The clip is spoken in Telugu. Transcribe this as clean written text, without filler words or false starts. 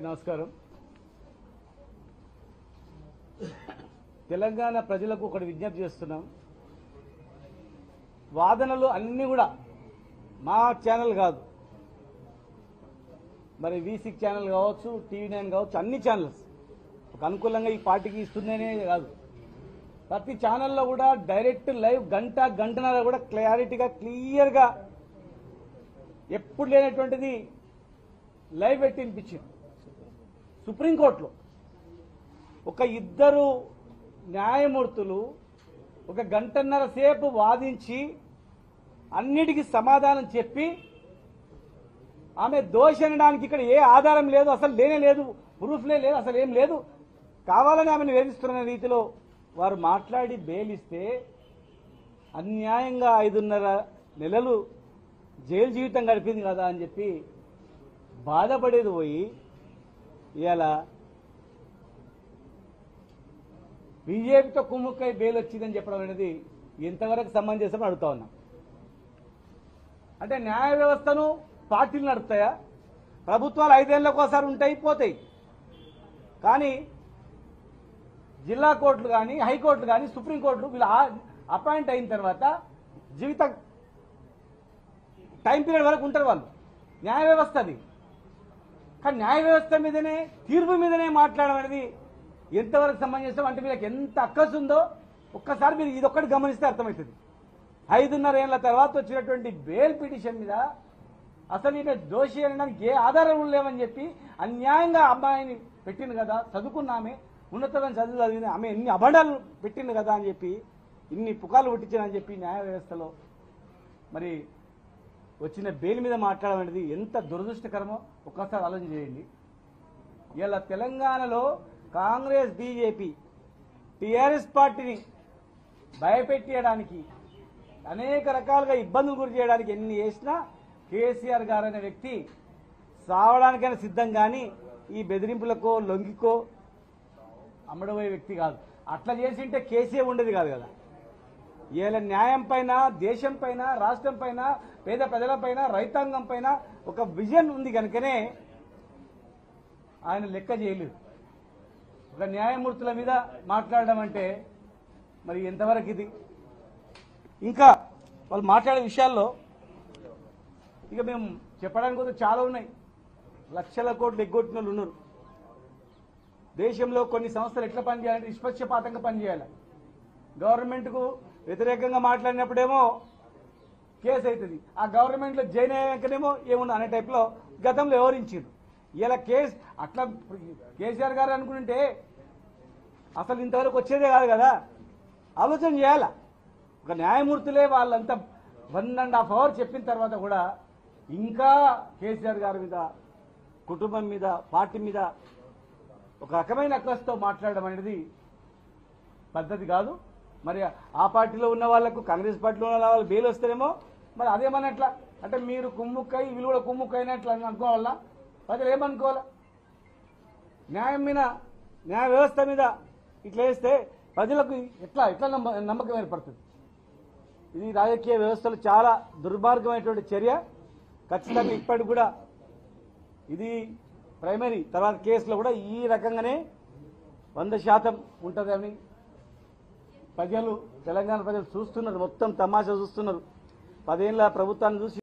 నమస్కారం. తెలంగాణ ప్రజలకు ఒకటి విజ్ఞప్తి చేస్తున్నాం. వాదనలు అన్నీ కూడా మా ఛానల్ కాదు, మరి V6 ఛానల్ కావచ్చు, TV9 కావచ్చు, అన్ని ఛానల్స్ ఒక అనుకూలంగా ఈ పార్టీకి ఇస్తుందనే కాదు, ప్రతి ఛానల్లో కూడా డైరెక్ట్ లైవ్ గంటన్నర కూడా క్లారిటీగా క్లియర్గా ఎప్పుడు లేనటువంటిది లైవ్ పెట్టి వినిపించింది. సుప్రీంకోర్టులో ఒక ఇద్దరు న్యాయమూర్తులు ఒక గంటన్నర సేపు వాదించి అన్నిటికీ సమాధానం చెప్పి ఆమె దోషి అనడానికి ఇక్కడ ఏ ఆధారం లేదు, అసలు లేనే లేదు, ప్రూఫ్లే లేదు, అసలు ఏం లేదు, కావాలని ఆమెను వేధిస్తున్న రీతిలో వారు మాట్లాడి బెయిలిస్తే అన్యాయంగా 5.5 నెలలు జైలు జీవితం గడిపింది కదా అని చెప్పి బాధపడేది పోయి ఇలా బీజేపీతో కుమ్ముక్కై బెయిల్ వచ్చిందని చెప్పడం అనేది ఎంతవరకు సమంజసం అడుగుతా ఉన్నాం. అంటే న్యాయ వ్యవస్థను పార్టీలు నడుపుతాయా? ప్రభుత్వాలు 5 ఏళ్లకోసారి ఉంటాయి, పోతాయి. కానీ జిల్లా కోర్టులు కానీ, హైకోర్టులు కానీ, సుప్రీంకోర్టులు వీళ్ళు అపాయింట్ అయిన తర్వాత జీవిత టైం పీరియడ్ వరకు ఉంటారు వాళ్ళు. న్యాయ వ్యవస్థ అది. కానీ న్యాయ వ్యవస్థ మీదనే, తీర్పు మీదనే మాట్లాడడం అనేది ఎంతవరకు సమంజసం? అంటే వీళ్ళకి ఎంత అక్కసు ఉందో ఒక్కసారి మీరు ఇదొక్కటి గమనిస్తే అర్థమవుతుంది. 5.5 ఏళ్ల తర్వాత వచ్చినటువంటి బెయిల్ పిటిషన్ మీద అసలు ఈమె దోషి అనడానికి ఏ ఆధారాలు లేవని చెప్పి అన్యాయంగా అమ్మాయిని పెట్టింది కదా, చదువుకున్న ఆమె, ఉన్నతమైన చదువు చదివింది ఆమె, ఎన్ని అబద్ధాలు పెట్టింది కదా అని చెప్పి, ఇన్ని పుకార్లు పుట్టించానని చెప్పి న్యాయ వ్యవస్థలో మరి వచ్చిన బెయిల్ మీద మాట్లాడడం అనేది ఎంత దురదృష్టకరమో ఒక్కసారి ఆలోచన చేయండి. ఇలా తెలంగాణలో కాంగ్రెస్, బీజేపీ, టీఆర్ఎస్ పార్టీని భయపెట్టేయడానికి, అనేక రకాలుగా ఇబ్బందులు గురి చేయడానికి ఎన్ని చేసినా కేసీఆర్ గారు అనే వ్యక్తి సావడానికైనా సిద్ధం, కానీ ఈ బెదిరింపులకో లొంగికో అమ్మడబోయే వ్యక్తి కాదు. అట్లా చేసింటే కేసీఆర్ ఉండేది కాదు కదా. ఇలా న్యాయం పైన, దేశం పైన, రాష్ట్రం పైన, పేద ప్రజల పైన, రైతాంగం పైన ఒక విజన్ ఉంది కనుకనే ఆయన లెక్క చేయలేదు. ఒక న్యాయమూర్తుల మీద మాట్లాడడం అంటే మరి ఎంతవరకు ఇది? ఇంకా వాళ్ళు మాట్లాడే విషయాల్లో ఇక మేము చెప్పడానికి కూడా చాలా ఉన్నాయి. లక్షల కోట్లు ఎగ్గొట్టిన వాళ్ళు ఉన్నారు. దేశంలో కొన్ని సంస్థలు ఎట్లా పనిచేయాలంటే నిష్పక్షపాతంగా పనిచేయాలి. గవర్నమెంట్కు వ్యతిరేకంగా మాట్లాడినప్పుడేమో కేసు అవుతుంది, ఆ గవర్నమెంట్లో జైన్ అయ్యాకనేమో ఏముంది అనే టైప్లో గతంలో వివరించారు. ఇలా కేసు అట్లా కేసీఆర్ గారు అనుకుంటే అసలు ఇంతవరకు వచ్చేదే కాదు కదా. ఆలోచన చేయాల. ఒక న్యాయమూర్తులే వాళ్ళంతా 1.5 అవర్ చెప్పిన తర్వాత కూడా ఇంకా కేసీఆర్ గారి మీద, కుటుంబం మీద, పార్టీ మీద ఒక రకమైన అక్కస్తో మాట్లాడడం అనేది పద్ధతి కాదు. మరి ఆ పార్టీలో ఉన్న వాళ్ళకు, కాంగ్రెస్ పార్టీలో ఉన్న వాళ్ళు బెయిల్ వస్తేనేమో మరి అదేమన్నట్లా అంటే మీరు కుమ్ముక్కై వీళ్ళు కూడా కుమ్ముక్కైనట్లు అనుకోవాలా? ప్రజలు ఏమనుకోవాలా? న్యాయం మీద, న్యాయ వ్యవస్థ మీద ఇట్లా వేస్తే ప్రజలకు ఎట్లా నమ్మకం ఏర్పడుతుంది? ఇది రాజకీయ వ్యవస్థలో చాలా దుర్మార్గమైనటువంటి చర్య. ఖచ్చితంగా ఇప్పటికి కూడా ఇది ప్రైమరీ తర్వాత కేసులో కూడా ఈ రకంగానే 100% ఉంటుందని ప్రజలు, తెలంగాణ ప్రజలు చూస్తున్నారు. మొత్తం తమాషా చూస్తున్నారు. 10 ఏళ్ల ప్రభుత్వాన్ని చూసి